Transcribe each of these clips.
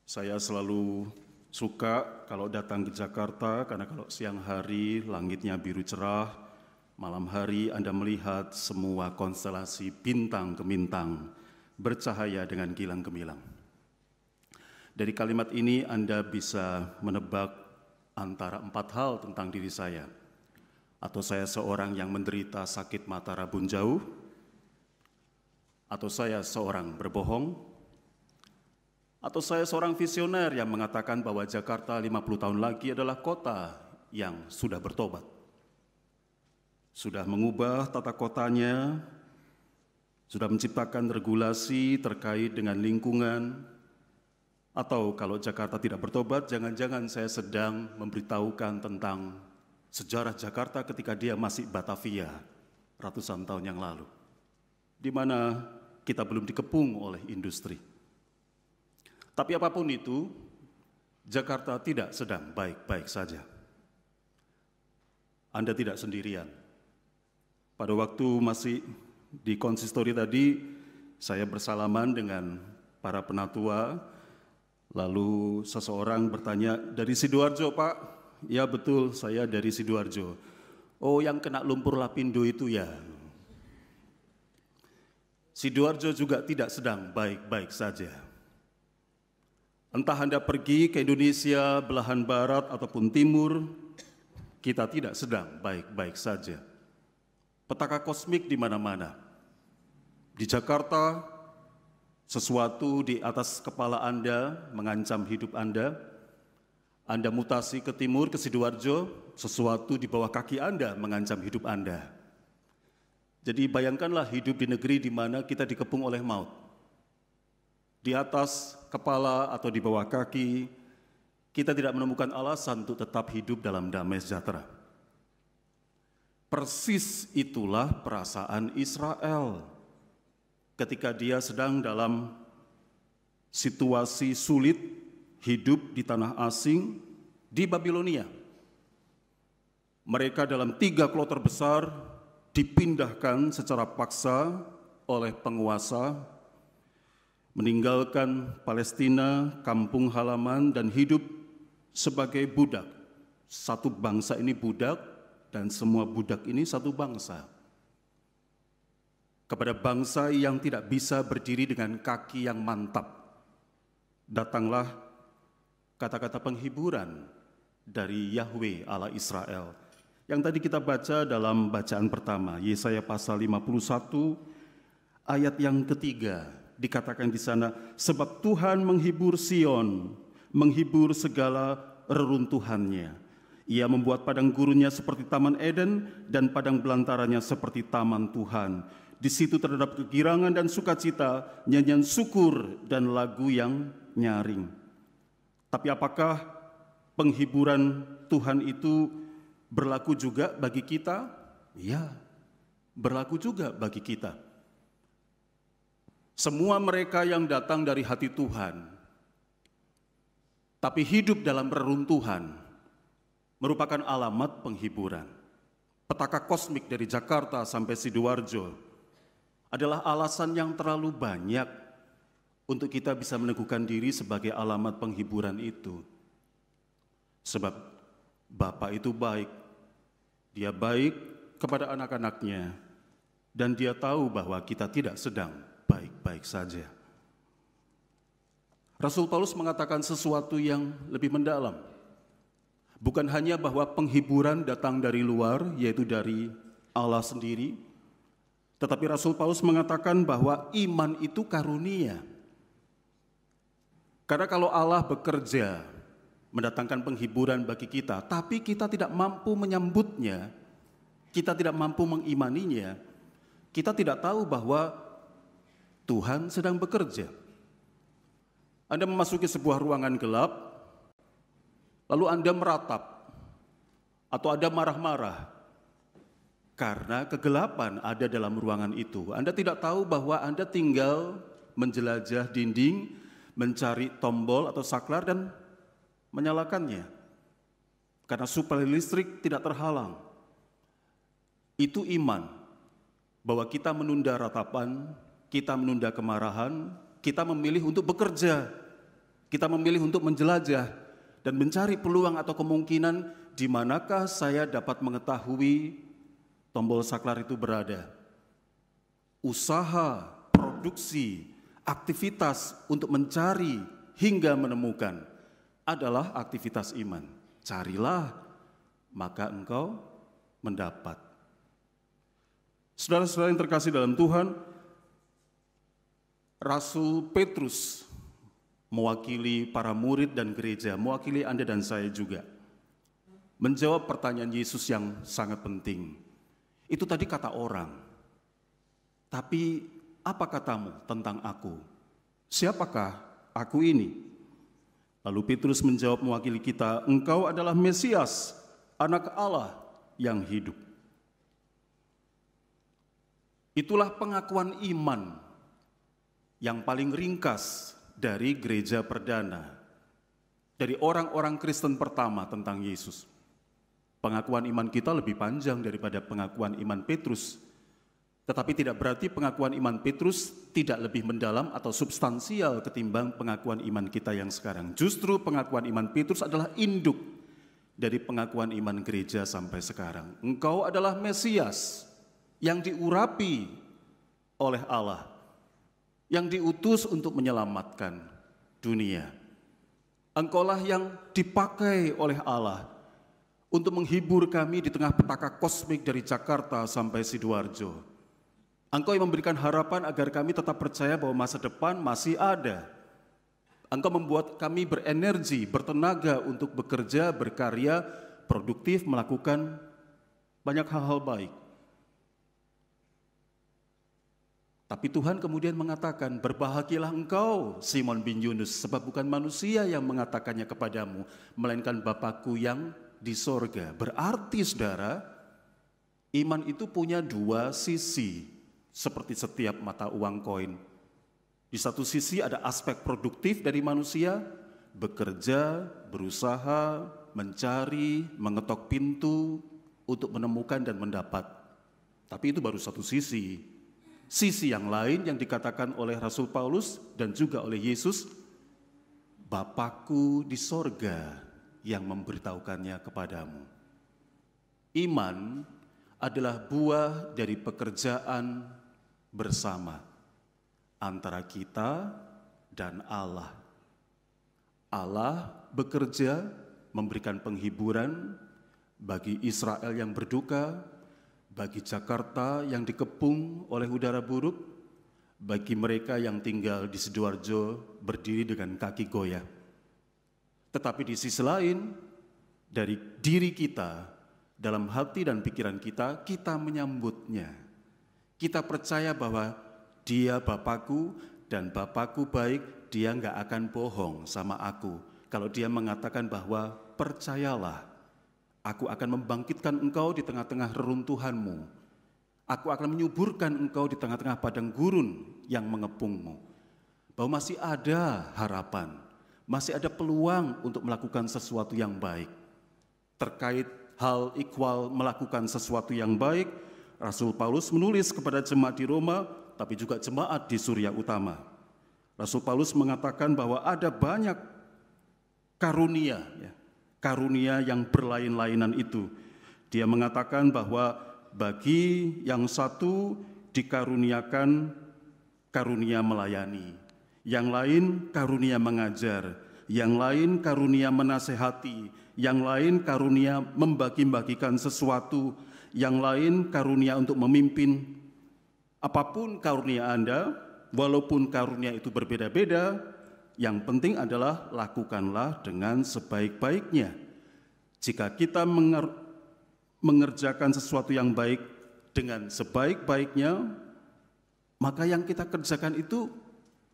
Saya selalu suka kalau datang ke Jakarta karena kalau siang hari langitnya biru cerah, malam hari Anda melihat semua konstelasi bintang gemintang bercahaya dengan gilang gemilang. Dari kalimat ini Anda bisa menebak antara 4 hal tentang diri saya. Atau saya seorang yang menderita sakit mata rabun jauh, atau saya seorang berbohong, atau saya seorang visioner yang mengatakan bahwa Jakarta 50 tahun lagi adalah kota yang sudah bertobat. Sudah mengubah tata kotanya, sudah menciptakan regulasi terkait dengan lingkungan, atau kalau Jakarta tidak bertobat, jangan-jangan saya sedang memberitahukan tentang sejarah Jakarta ketika dia masih Batavia ratusan tahun yang lalu, di mana kita belum dikepung oleh industri. Tapi apapun itu, Jakarta tidak sedang baik-baik saja. Anda tidak sendirian. Pada waktu masih di konsistori tadi, saya bersalaman dengan para penatua, lalu seseorang bertanya, "Dari Sidoarjo, Pak?" "Ya betul, saya dari Sidoarjo." "Oh, yang kena lumpur lapindo itu ya?" Sidoarjo juga tidak sedang baik-baik saja. Entah Anda pergi ke Indonesia belahan barat ataupun timur, kita tidak sedang baik-baik saja. Petaka kosmik di mana-mana. Di Jakarta, sesuatu di atas kepala Anda mengancam hidup Anda. Anda mutasi ke timur, ke Sidoarjo, sesuatu di bawah kaki Anda mengancam hidup Anda. Jadi bayangkanlah hidup di negeri di mana kita dikepung oleh maut. Di atas kepala atau di bawah kaki, kita tidak menemukan alasan untuk tetap hidup dalam damai sejahtera. Persis itulah perasaan Israel ketika dia sedang dalam situasi sulit hidup di tanah asing di Babilonia. Mereka dalam 3 kloter besar dipindahkan secara paksa oleh penguasa, meninggalkan Palestina, kampung halaman, dan hidup sebagai budak. Satu bangsa ini budak, dan semua budak ini satu bangsa. Kepada bangsa yang tidak bisa berdiri dengan kaki yang mantap, datanglah kata-kata penghiburan dari Yahweh Allah Israel. Yang tadi kita baca dalam bacaan pertama, Yesaya pasal 51, ayat yang ketiga. Dikatakan di sana, sebab Tuhan menghibur Sion, menghibur segala reruntuhannya. Ia membuat padang gurunnya seperti Taman Eden dan padang belantaranya seperti Taman Tuhan. Di situ terdapat kegirangan dan sukacita, nyanyian syukur dan lagu yang nyaring. Tapi apakah penghiburan Tuhan itu berlaku juga bagi kita? Ya, berlaku juga bagi kita. Semua mereka yang datang dari hati Tuhan, tapi hidup dalam reruntuhan, merupakan alamat penghiburan. Petaka kosmik dari Jakarta sampai Sidoarjo adalah alasan yang terlalu banyak untuk kita bisa meneguhkan diri sebagai alamat penghiburan itu. Sebab Bapa itu baik, Dia baik kepada anak-anaknya, dan Dia tahu bahwa kita tidak sedang baik-baik saja. Rasul Paulus mengatakan sesuatu yang lebih mendalam. Bukan hanya bahwa penghiburan datang dari luar, yaitu dari Allah sendiri, tetapi Rasul Paulus mengatakan bahwa iman itu karunia. Karena kalau Allah bekerja mendatangkan penghiburan bagi kita, tapi kita tidak mampu menyambutnya, kita tidak mampu mengimaninya, kita tidak tahu bahwa Tuhan sedang bekerja. Anda memasuki sebuah ruangan gelap, lalu Anda meratap, atau Anda marah-marah, karena kegelapan ada dalam ruangan itu. Anda tidak tahu bahwa Anda tinggal menjelajah dinding, mencari tombol atau saklar dan menyalakannya. Karena suplai listrik tidak terhalang. Itu iman, bahwa kita menunda ratapan, kita menunda kemarahan, kita memilih untuk bekerja Kita memilih untuk menjelajah dan mencari peluang atau kemungkinan di manakah saya dapat mengetahui tombol saklar itu berada. Usaha, produksi, aktivitas untuk mencari hingga menemukan adalah aktivitas iman. Carilah, maka engkau mendapat. Saudara-saudara yang terkasih dalam Tuhan, Rasul Petrus mewakili para murid dan gereja, mewakili Anda dan saya juga, menjawab pertanyaan Yesus yang sangat penting. Itu tadi kata orang. Tapi apa katamu tentang aku? Siapakah aku ini? Lalu Petrus menjawab mewakili kita, engkau adalah Mesias, Anak Allah yang hidup. Itulah pengakuan iman yang paling ringkas dari gereja perdana, dari orang-orang Kristen pertama tentang Yesus. Pengakuan iman kita lebih panjang daripada pengakuan iman Petrus. Tetapi tidak berarti pengakuan iman Petrus tidak lebih mendalam atau substansial ketimbang pengakuan iman kita yang sekarang. Justru pengakuan iman Petrus adalah induk dari pengakuan iman gereja sampai sekarang. Engkau adalah Mesias yang diurapi oleh Allah, yang diutus untuk menyelamatkan dunia. Engkaulah yang dipakai oleh Allah untuk menghibur kami di tengah petaka kosmik dari Jakarta sampai Sidoarjo. Engkau yang memberikan harapan agar kami tetap percaya bahwa masa depan masih ada. Engkau membuat kami berenergi, bertenaga untuk bekerja, berkarya, produktif, melakukan banyak hal-hal baik. Tapi Tuhan kemudian mengatakan, berbahagialah engkau Simon bin Yunus, sebab bukan manusia yang mengatakannya kepadamu, melainkan Bapakku yang di sorga. Berarti saudara, iman itu punya dua sisi, seperti setiap mata uang koin. Di satu sisi ada aspek produktif dari manusia, bekerja, berusaha, mencari, mengetok pintu untuk menemukan dan mendapat. Tapi itu baru satu sisi. Sisi yang lain yang dikatakan oleh Rasul Paulus dan juga oleh Yesus, Bapakku di sorga yang memberitahukannya kepadamu. Iman adalah buah dari pekerjaan bersama antara kita dan Allah. Allah bekerja memberikan penghiburan bagi Israel yang berduka, bagi Jakarta yang dikepung oleh udara buruk, bagi mereka yang tinggal di Sidoarjo berdiri dengan kaki goyah. Tetapi di sisi lain, dari diri kita, dalam hati dan pikiran kita, kita menyambutnya. Kita percaya bahwa dia Bapakku dan Bapakku baik, dia enggak akan bohong sama aku. Kalau dia mengatakan bahwa percayalah, aku akan membangkitkan engkau di tengah-tengah reruntuhanmu. Aku akan menyuburkan engkau di tengah-tengah padang gurun yang mengepungmu. Bahwa masih ada harapan, masih ada peluang untuk melakukan sesuatu yang baik. Terkait hal ikhwal melakukan sesuatu yang baik, Rasul Paulus menulis kepada jemaat di Roma, tapi juga jemaat di Surya Utama. Rasul Paulus mengatakan bahwa ada banyak karunia, karunia yang berlain-lainan itu. Dia mengatakan bahwa bagi yang satu dikaruniakan karunia melayani, yang lain karunia mengajar, yang lain karunia menasehati, yang lain karunia membagi-bagikan sesuatu, yang lain karunia untuk memimpin. Apapun karunia Anda, walaupun karunia itu berbeda-beda, yang penting adalah lakukanlah dengan sebaik-baiknya. Jika kita mengerjakan sesuatu yang baik dengan sebaik-baiknya, maka yang kita kerjakan itu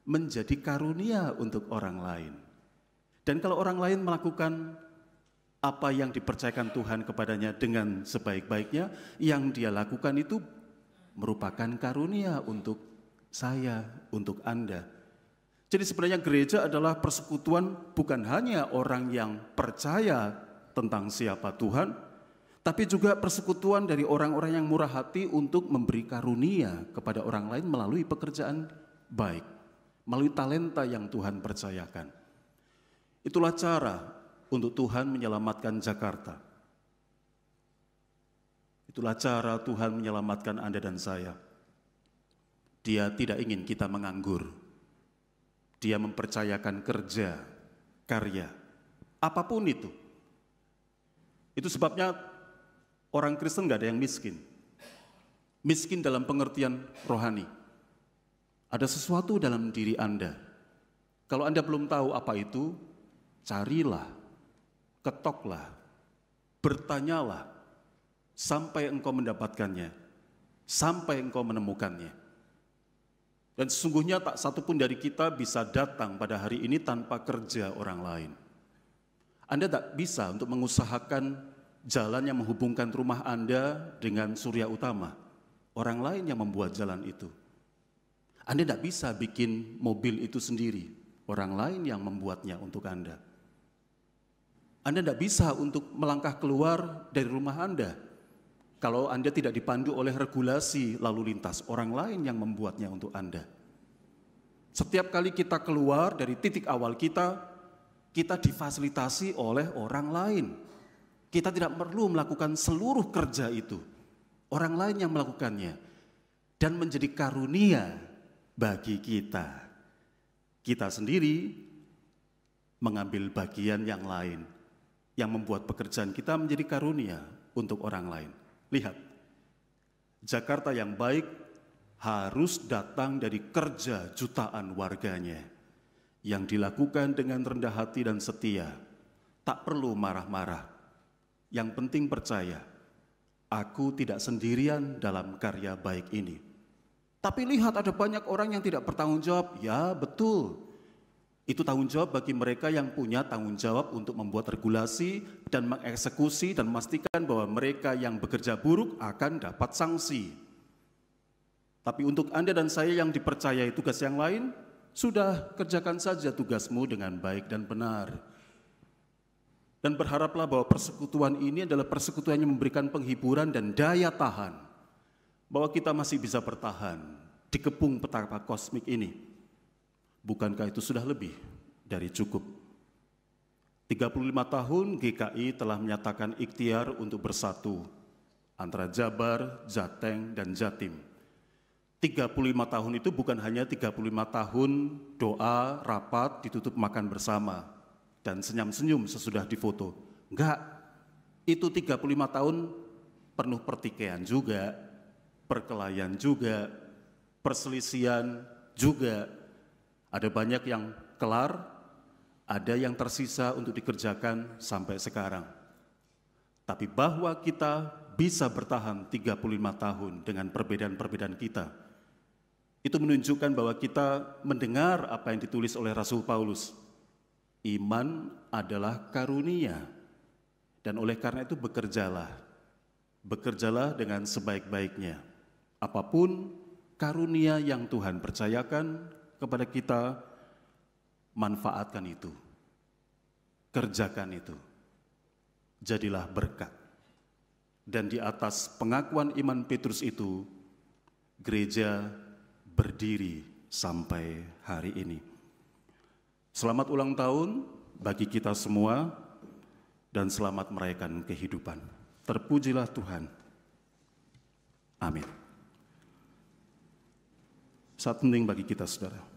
menjadi karunia untuk orang lain. Dan kalau orang lain melakukan apa yang dipercayakan Tuhan kepadanya dengan sebaik-baiknya, yang dia lakukan itu merupakan karunia untuk saya, untuk Anda. Jadi sebenarnya gereja adalah persekutuan bukan hanya orang yang percaya tentang siapa Tuhan, tapi juga persekutuan dari orang-orang yang murah hati untuk memberi karunia kepada orang lain melalui pekerjaan baik, melalui talenta yang Tuhan percayakan. Itulah cara untuk Tuhan menyelamatkan Jakarta. Itulah cara Tuhan menyelamatkan Anda dan saya. Dia tidak ingin kita menganggur. Dia mempercayakan kerja, karya, apapun itu. Itu sebabnya orang Kristen gak ada yang miskin. Miskin dalam pengertian rohani. Ada sesuatu dalam diri Anda. Kalau Anda belum tahu apa itu, carilah, ketoklah, bertanyalah, sampai engkau mendapatkannya, sampai engkau menemukannya. Dan sesungguhnya tak satu pun dari kita bisa datang pada hari ini tanpa kerja orang lain. Anda tak bisa untuk mengusahakan jalan yang menghubungkan rumah Anda dengan surya utama. Orang lain yang membuat jalan itu. Anda tidak bisa bikin mobil itu sendiri. Orang lain yang membuatnya untuk Anda. Anda tidak bisa untuk melangkah keluar dari rumah Anda. Kalau Anda tidak dipandu oleh regulasi lalu lintas, orang lain yang membuatnya untuk Anda. Setiap kali kita keluar dari titik awal kita difasilitasi oleh orang lain. Kita tidak perlu melakukan seluruh kerja itu. Orang lain yang melakukannya. Dan menjadi karunia bagi kita. Kita sendiri mengambil bagian yang lain. Yang membuat pekerjaan kita menjadi karunia untuk orang lain. Lihat, Jakarta yang baik harus datang dari kerja jutaan warganya yang dilakukan dengan rendah hati dan setia. Tak perlu marah-marah. Yang penting percaya, aku tidak sendirian dalam karya baik ini. Tapi lihat ada banyak orang yang tidak bertanggung jawab. Ya betul. Itu tanggung jawab bagi mereka yang punya tanggung jawab untuk membuat regulasi dan mengeksekusi dan memastikan bahwa mereka yang bekerja buruk akan dapat sanksi. Tapi untuk Anda dan saya yang dipercayai tugas yang lain, sudah kerjakan saja tugasmu dengan baik dan benar. Dan berharaplah bahwa persekutuan ini adalah persekutuan yang memberikan penghiburan dan daya tahan. Bahwa kita masih bisa bertahan di kepung petaka kosmik ini. Bukankah itu sudah lebih dari cukup? 35 tahun GKI telah menyatakan ikhtiar untuk bersatu antara Jabar, Jateng, dan Jatim. 35 tahun itu bukan hanya 35 tahun doa, rapat, ditutup makan bersama, dan senyum-senyum sesudah difoto. Enggak, itu 35 tahun penuh pertikaian juga, perkelahian juga, perselisihan juga. Ada banyak yang kelar, ada yang tersisa untuk dikerjakan sampai sekarang. Tapi bahwa kita bisa bertahan 35 tahun dengan perbedaan-perbedaan kita, itu menunjukkan bahwa kita mendengar apa yang ditulis oleh Rasul Paulus. Iman adalah karunia, dan oleh karena itu bekerjalah. Bekerjalah dengan sebaik-baiknya. Apapun karunia yang Tuhan percayakan kepada kita, manfaatkan itu, kerjakan itu, jadilah berkat. Dan di atas pengakuan iman Petrus itu, gereja berdiri sampai hari ini. Selamat ulang tahun bagi kita semua, dan selamat merayakan kehidupan. Terpujilah Tuhan. Amin. Saat penting bagi kita, saudara.